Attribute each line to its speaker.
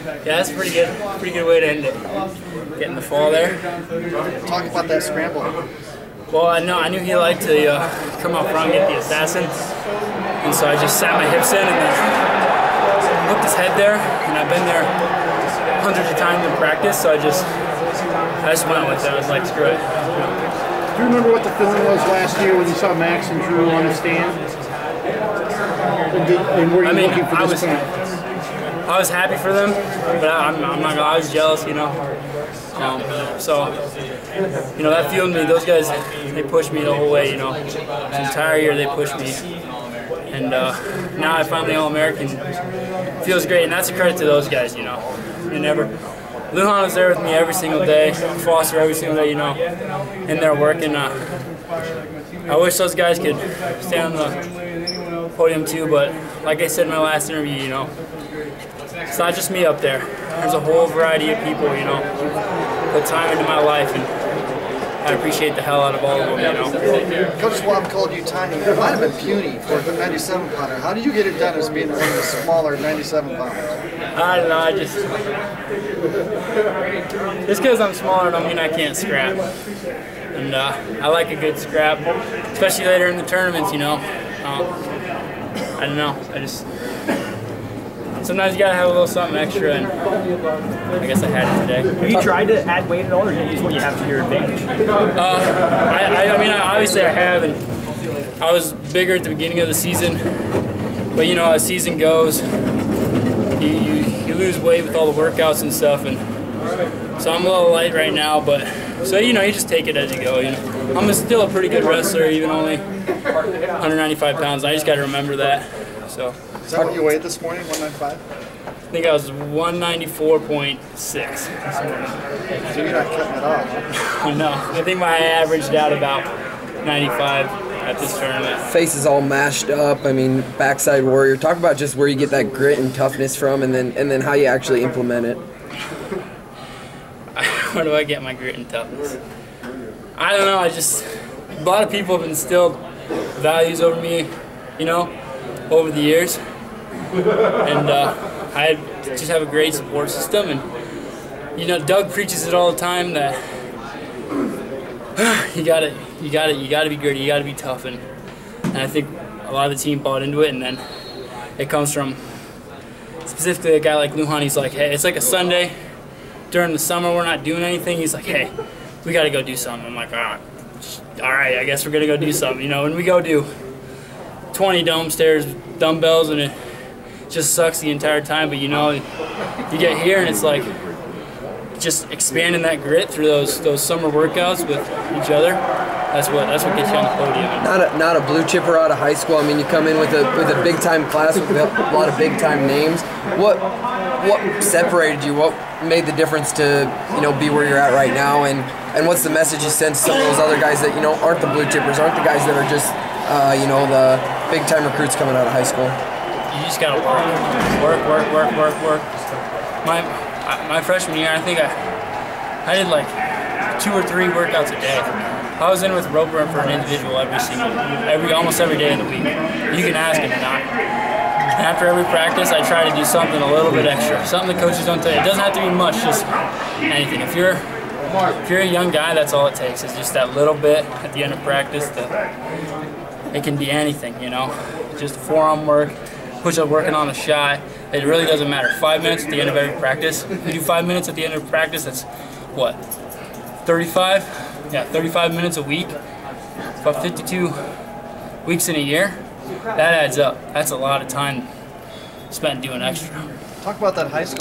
Speaker 1: Yeah, that's pretty good. Pretty good way to end it. Getting the fall there.
Speaker 2: Talk about that scramble.
Speaker 1: Well, I knew he liked to come up front and get the assassin, and so I just sat my hips in and then hooked his head there. And I've been there hundreds of times in practice, so I just went with it. I was like, screw it.
Speaker 2: Do you remember what the feeling was last year when you saw Max and Drew on the stand? And were you looking for this point?
Speaker 1: I was happy for them, but I'm not gonna, I was jealous, you know. So, you know, that fueled me. Those guys, they pushed me the whole way, you know. The entire year they pushed me. And now I finally All-American. Feels great, and that's a credit to those guys, you know. Lujan was there with me every single day, Foster every single day, you know, in there working. I wish those guys could stand on the podium too, but like I said in my last interview, you know, it's not just me up there. There's a whole variety of people, you know, put time into my life, and I appreciate the hell out of all of them, you know.
Speaker 2: Coach Swab called you tiny. It might have been puny for the 97-pounder. How did you get it done as being one of the smaller 97-pounders?
Speaker 1: I don't know, just because I'm smaller don't mean I can't scrap. And I like a good scrap, especially later in the tournaments, you know. I don't know, sometimes you gotta have a little something extra, and I guess I had it today.
Speaker 3: Have you tried to add weight at all, or do you use what you have to your advantage?
Speaker 1: I mean, obviously I have, and I was bigger at the beginning of the season, but you know, as season goes, you lose weight with all the workouts and stuff, and so I'm a little light right now, but so you know, you just take it as you go. You know, I'm still a pretty good wrestler, even only 195 pounds. I just got to remember that. So.
Speaker 2: Is that what you weighed this morning, 195?
Speaker 1: I think I was 194.6 this morning.
Speaker 2: So you're not cutting it off, huh?
Speaker 1: No, I think I averaged out about 95 at this tournament.
Speaker 4: Face is all mashed up. I mean, backside warrior. Talk about just where you get that grit and toughness from, and then how you actually implement it.
Speaker 1: Where do I get my grit and toughness? I don't know. A lot of people have instilled values over me, you know, over the years, and I just have a great support system. And you know, Doug preaches it all the time that you gotta be gritty, you gotta be tough, and I think a lot of the team bought into it. And then it comes from specifically a guy like Lujan. He's like, hey, it's like a Sunday during the summer, we're not doing anything. He's like, hey, we gotta go do something. I'm like, all right, I guess we're gonna go do something, you know. And we go do 20 dome stairs, dumbbells, and it just sucks the entire time. But you know, you get here and it's like just expanding that grit through those summer workouts with each other. That's what gets you on the podium.
Speaker 4: Not a blue chipper out of high school. I mean, you come in with a big time class with a lot of big time names. What separated you? What made the difference to, you know, be where you're at right now? And what's the message you send to some of those other guys that, you know, aren't the blue chippers, aren't the guys that are just you know, the big time recruits coming out of high school?
Speaker 1: You just gotta work. My freshman year, I think I did like 2 or 3 workouts a day. I was in with rope burn for an individual almost every day of the week. You can ask him or not. And after every practice, I try to do something a little bit extra, something the coaches don't tell you. It doesn't have to be much, just anything. If you're a young guy, that's all it takes. It's just that little bit at the end of practice. It can be anything, you know. Just forearm work, push-up working on a shot. It really doesn't matter. 5 minutes at the end of every practice. If you do 5 minutes at the end of practice, that's what? 35? Yeah, 35 minutes a week. About 52 weeks in a year. That adds up. That's a lot of time spent doing extra.
Speaker 2: Talk about that high school.